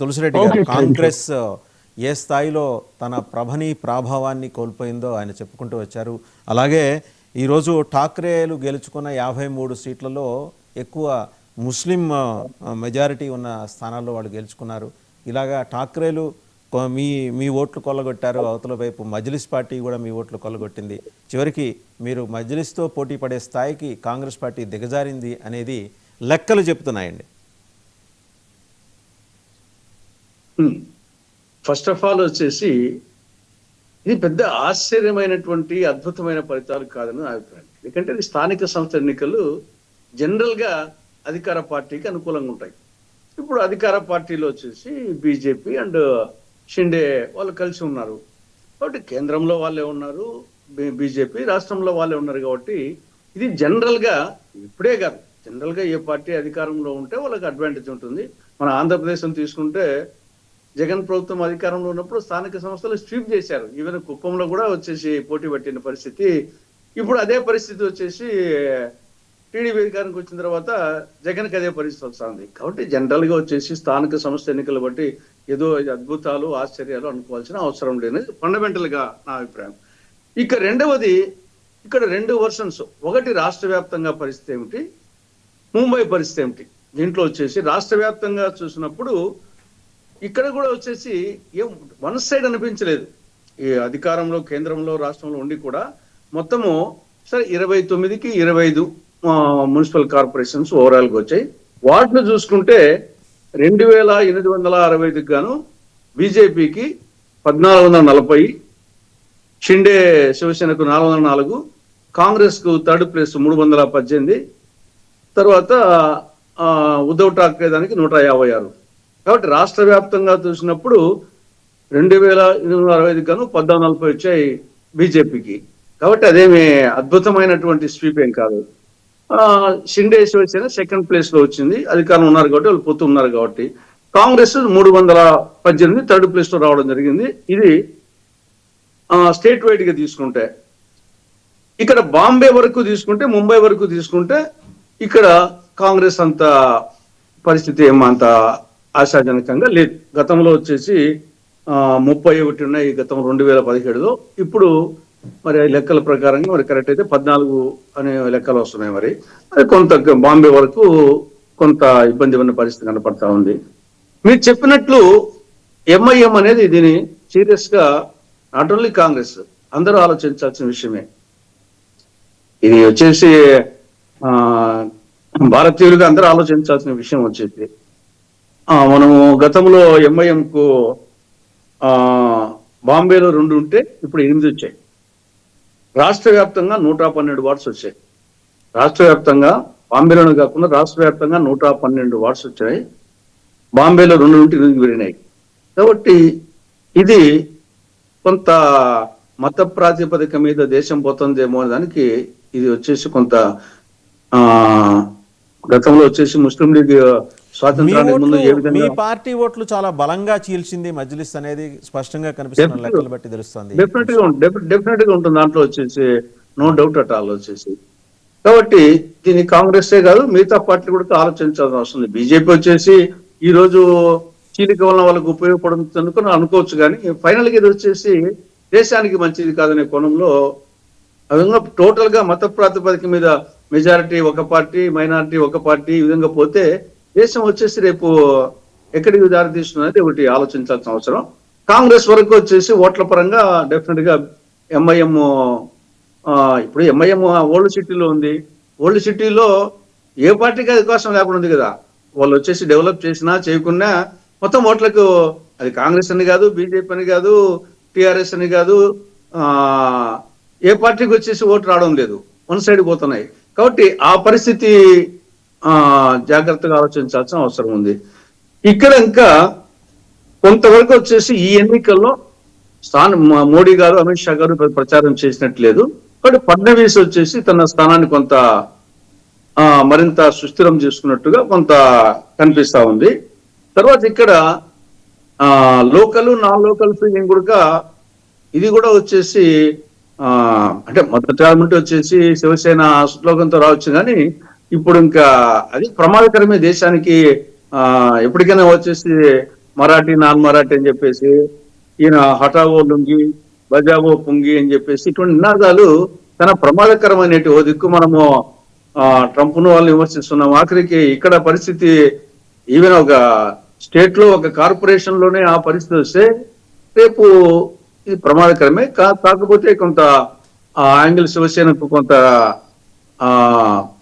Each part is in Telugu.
తులసిరెడ్డి గారు, కాంగ్రెస్ ఏ స్థాయిలో తన ప్రభని ప్రాభావాన్ని కోల్పోయిందో ఆయన చెప్పుకుంటూ వచ్చారు. అలాగే ఈరోజు ఠాక్రేలు గెలుచుకున్న 53 సీట్లలో ఎక్కువ ముస్లిం మెజారిటీ ఉన్న స్థానాల్లో వాళ్ళు గెలుచుకున్నారు. ఇలాగా ఠాక్రేలు మీ మీ ఓట్లు కొల్లగొట్టారు, అవతల వైపు మజ్లిస్ పార్టీ కూడా మీ ఓట్లు కొల్లగొట్టింది. చివరికి మీరు మజ్లిస్తో పోటీ పడే స్థాయికి కాంగ్రెస్ పార్టీ దిగజారింది అనేది లెక్కలు చెప్తున్నాయండి. ఫస్ట్ ఆఫ్ ఆల్ వచ్చేసి ఇది పెద్ద ఆశ్చర్యమైనటువంటి అద్భుతమైన ఫలితాలు కాదని నా అభిప్రాయం. ఎందుకంటే ఇది స్థానిక సంస్థ ఎన్నికలు జనరల్ గా అధికార పార్టీకి అనుకూలంగా ఉంటాయి. ఇప్పుడు అధికార పార్టీలో వచ్చేసి బీజేపీ అండ్ షిండే వాళ్ళు కలిసి ఉన్నారు కాబట్టి కేంద్రంలో వాళ్ళే ఉన్నారు, బీజేపీ రాష్ట్రంలో వాళ్ళే ఉన్నారు కాబట్టి ఇది జనరల్ గా ఇప్పుడే కాదు, జనరల్ గా ఏ పార్టీ అధికారంలో ఉంటే వాళ్ళకి అడ్వాంటేజ్ ఉంటుంది. మన ఆంధ్రప్రదేశ్ తీసుకుంటే జగన్ ప్రభుత్వం అధికారంలో ఉన్నప్పుడు స్థానిక సంస్థలు స్వీప్ చేశారు. ఈవెన్ కుప్పంలో కూడా వచ్చేసి పోటీ పట్టిన పరిస్థితి. ఇప్పుడు అదే పరిస్థితి వచ్చేసి టీడీపీ అధికారానికి వచ్చిన తర్వాత జగన్కి అదే పరిస్థితి వస్తుంది. కాబట్టి జనరల్ గా వచ్చేసి స్థానిక సంస్థ ఎన్నికలు బట్టి ఏదో అద్భుతాలు ఆశ్చర్యాలు అనుకోవాల్సిన అవసరం లేనిది ఫండమెంటల్ గా నా అభిప్రాయం. ఇక రెండవది, ఇక్కడ 2 వర్షన్స్, ఒకటి రాష్ట్ర వ్యాప్తంగా పరిస్థితి ఏమిటి, ముంబై పరిస్థితి ఏమిటి. దీంట్లో వచ్చేసి రాష్ట్ర వ్యాప్తంగా చూసినప్పుడు ఇక్కడ కూడా వచ్చేసి ఏం వన్ సైడ్ అనిపించలేదు. ఈ అధికారంలో కేంద్రంలో రాష్ట్రంలో ఉండి కూడా మొత్తము సరే 29కి 25 మున్సిపల్ కార్పొరేషన్స్ ఓవరాల్ గా వచ్చాయి. వాటిని చూసుకుంటే 2865కి గాను బీజేపీకి 1440, షిండే శివసేనకు 404, కాంగ్రెస్ కు థర్డ్ ప్లేస్ 318, తర్వాత ఉద్ధవ్ ఠాక్రే దానికి 156. కాబట్టి రాష్ట్ర వ్యాప్తంగా చూసినప్పుడు 2865 గాను 1440 వచ్చాయి బీజేపీకి. కాబట్టి అదేమి అద్భుతమైనటువంటి స్వీప్ ఏం కాదు. షిండే శివసేన సెకండ్ ప్లేస్ లో వచ్చింది, అధికారం ఉన్నారు కాబట్టి వాళ్ళు పొత్తు ఉన్నారు కాబట్టి. కాంగ్రెస్ 318 థర్డ్ ప్లేస్ లో రావడం జరిగింది. ఇది స్టేట్ వైడ్ గా తీసుకుంటే. ఇక్కడ బాంబే వరకు తీసుకుంటే, ముంబై వరకు తీసుకుంటే ఇక్కడ కాంగ్రెస్ అంత పరిస్థితి ఏమంత ఆశాజనకంగా లేదు. గతంలో వచ్చేసి 31 ఉన్నాయి గతం 2017లో. ఇప్పుడు మరి లెక్కల ప్రకారంగా మరి కరెక్ట్ అయితే 14 అనే లెక్కలు వస్తున్నాయి. మరి అది కొంత బాంబే వరకు కొంత ఇబ్బంది ఉన్న పరిస్థితి కనపడతా ఉంది. మీరు చెప్పినట్లు ఎంఐఎం అనేది దీని సీరియస్ గా నాట్ ఓన్లీ కాంగ్రెస్ అందరూ ఆలోచించాల్సిన విషయమే. ఇది వచ్చేసి భారతీయులుగా అందరూ ఆలోచించాల్సిన విషయం వచ్చేసి మనము గతంలో ఎంఐఎం కు బాంబేలో 2 ఉంటే ఇప్పుడు 8 వచ్చాయి. రాష్ట్ర వ్యాప్తంగా 112 వార్డ్స్ వచ్చాయి. రాష్ట్ర వ్యాప్తంగా బాంబేలోనే కాకుండా రాష్ట్ర వ్యాప్తంగా 112 వార్డ్స్ వచ్చాయి. బాంబేలో 2 నుండి 8 పెరిగినాయి. కాబట్టి ఇది కొంత మత ప్రాతిపదిక మీద దేశం పోతుందేమో అనే దానికి ఇది వచ్చేసి కొంత గతంలో వచ్చేసి ముస్లిం లీగ్ స్వాతంత్రానికి ముందు ఏ విధంగా మీ పార్టీ ఓట్లు చాలా బలంగా చీల్చింది మజ్లిస్ అనేది స్పష్టంగా కనిపిస్తున్న లెక్కలు బట్టి తెలుస్తుంది. డెఫినెట్ గా ఉంటుంది దాంట్లో వచ్చేసి, నో డౌట్ అట్ ఆల్ వచ్చేసి. కాబట్టి దీన్ని కాంగ్రెసే కాదు మిగతా పార్టీలు కూడా ఆలోచించాల్సిన అవసరం ఉంది. బీజేపీ వచ్చేసి ఈ రోజు చీలిక వలన వాళ్ళకు ఉపయోగపడుతుంది అనుకోవచ్చు, కానీ ఫైనల్ గా ఇది వచ్చేసి దేశానికి మంచిది కాదనే కోణంలో విధంగా టోటల్ గా మత ప్రాతిపదిక మీద మెజారిటీ ఒక పార్టీ, మైనారిటీ ఒక పార్టీ, ఈ విధంగా పోతే దేశం వచ్చేసి రేపు ఎక్కడికి దారి తీస్తున్నది ఒకటి ఆలోచించాల్సిన అవసరం. కాంగ్రెస్ వరకు వచ్చేసి ఓట్ల పరంగా డెఫినెట్ గా ఎంఐఎం, ఇప్పుడు ఎంఐఎం ఓల్డ్ సిటీలో ఉంది. ఓల్డ్ సిటీలో ఏ పార్టీకి అవకాశం లేకుండా ఉంది కదా. వాళ్ళు వచ్చేసి డెవలప్ చేసినా చేయకున్నా మొత్తం ఓట్లకు అది కాంగ్రెస్ అని కాదు, బీజేపీ అని కాదు, టిఆర్ఎస్ అని కాదు, ఏ పార్టీకి వచ్చేసి ఓటు రావడం లేదు, వన్ సైడ్ పోతున్నాయి. కాబట్టి ఆ పరిస్థితి జాగ్రత్తగా ఆలోచించాల్సిన అవసరం ఉంది. ఇక్కడ ఇంకా కొంతవరకు వచ్చేసి ఈ ఎన్నికల్లో మోడీ గారు, అమిత్ షా గారు ప్రచారం చేసినట్లేదు. కాబట్టి ఫడ్నవీస్ వచ్చేసి తన స్థానాన్ని కొంత మరింత సుస్థిరం చేసుకున్నట్టుగా కొంత కనిపిస్తా ఉంది. తర్వాత ఇక్కడ లోకల్ నాన్ లోకల్ ఫీలింగ్ కూడా ఇది కూడా వచ్చేసి అంటే మొదటి వచ్చేసి శివసేన స్లోగంతో రావచ్చు, కానీ ఇప్పుడు ఇంకా అది ప్రమాదకరమే దేశానికి. ఎప్పటికైనా వచ్చేసి మరాఠీ నాన్ మరాఠీ అని చెప్పేసి, ఈయన హఠావో లుంగి బజావో పుంగి అని చెప్పేసి ఇటువంటి నినాదాలు చాలా ప్రమాదకరమైనటి. ఓ దిక్కు మనము ట్రంప్ ను వాళ్ళు విమర్శిస్తున్నాం, ఆఖరికి ఇక్కడ పరిస్థితి ఈవెన్ ఒక స్టేట్ లో ఒక కార్పొరేషన్ లోనే ఆ పరిస్థితి వస్తే రేపు ఇది ప్రమాదకరమే. కాకపోతే కొంత యాంగిల్ శివసేనకు కొంత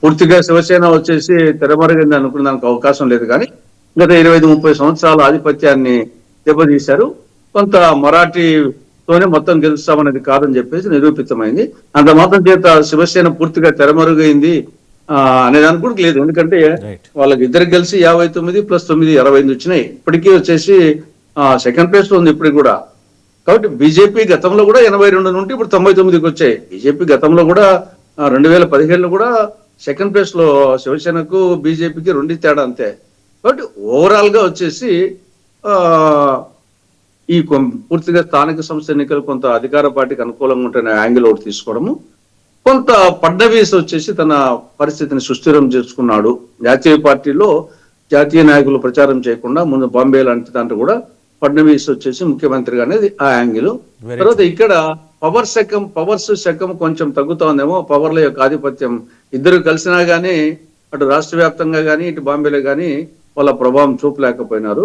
పూర్తిగా శివసేన వచ్చేసి తెరమరుగింది అనుకునే దానికి అవకాశం లేదు. కానీ గత 25-30 సంవత్సరాల ఆధిపత్యాన్ని దెబ్బతీశారు. కొంత మరాఠీతోనే మొత్తం గెలుస్తామనేది కాదని చెప్పేసి నిరూపితమైంది. అంత మాత్రం చేత శివసేన పూర్తిగా తెరమరుగైంది అనేదానికి కూడా లేదు. ఎందుకంటే వాళ్ళకి ఇద్దరికి కలిసి 59 + 9 65 వచ్చినాయి. ఇప్పటికీ వచ్చేసి సెకండ్ ప్లేస్ లో ఉంది ఇప్పటికి కూడా. కాబట్టి బీజేపీ గతంలో కూడా 82 నుండి ఇప్పుడు 99కి వచ్చాయి. బీజేపీ గతంలో కూడా 2017లో కూడా సెకండ్ ప్లేస్ లో శివసేనకు బీజేపీకి 2 తేడా అంతే. కాబట్టి ఓవరాల్ గా వచ్చేసి ఈ పూర్తిగా స్థానిక సంస్థ ఎన్నికలు కొంత అధికార పార్టీకి అనుకూలంగా ఉంటున్న యాంగిల్ ఒకటి తీసుకోవడము, కొంత ఫడ్నవీస్ వచ్చేసి తన పరిస్థితిని సుస్థిరం చేసుకున్నాడు. జాతీయ పార్టీలో జాతీయ నాయకులు ప్రచారం చేయకుండా ముందు బాంబే లాంటి దాంట్లో కూడా ఫడ్నవీస్ వచ్చేసి ముఖ్యమంత్రిగా అనేది ఆ యాంగిల్. తర్వాత ఇక్కడ పవర్స్ శకం కొంచెం తగ్గుతోందేమో, పవర్ల యొక్క ఆధిపత్యం ఇద్దరు కలిసినా గానీ అటు రాష్ట్ర వ్యాప్తంగా కానీ ఇటు బాంబేలో కానీ వాళ్ళ ప్రభావం చూపలేకపోయినారు.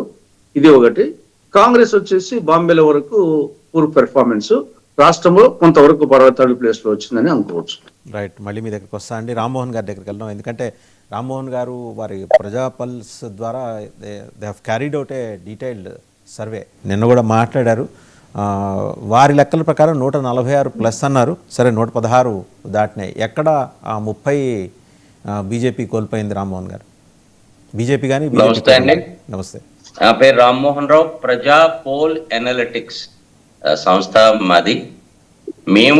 ఇది ఒకటి. కాంగ్రెస్ వచ్చేసి బాంబేలో వరకు పూర్ పెర్ఫార్మెన్స్, రాష్ట్రంలో కొంతవరకు 13th ప్లేస్ లో వచ్చిందని అనుకోవచ్చు. రైట్, మళ్ళీ మీ దగ్గరికి వస్తా అండి. రామ్మోహన్ గారి దగ్గరికి వెళ్దాం. ఎందుకంటే రామ్మోహన్ గారు వారి ప్రజా పల్స్ ద్వారా they have carried out A detailed survey, నిన్న కూడా మాట్లాడారు. వారి లెక్కల ప్రకారం 146+ అన్నారు. సరే 116 దాటినాయి. ఎక్కడ ఆ 30 బీజేపీ కోల్పోయింది రామ్మోహన్ గారు? బీజేపీ కానీ నమస్తే అండి. నమస్తే. నా పేరు రామ్మోహన్ రావు. ప్రజా పోల్ ఎనాలిటిక్స్ సంస్థ మాది. మేము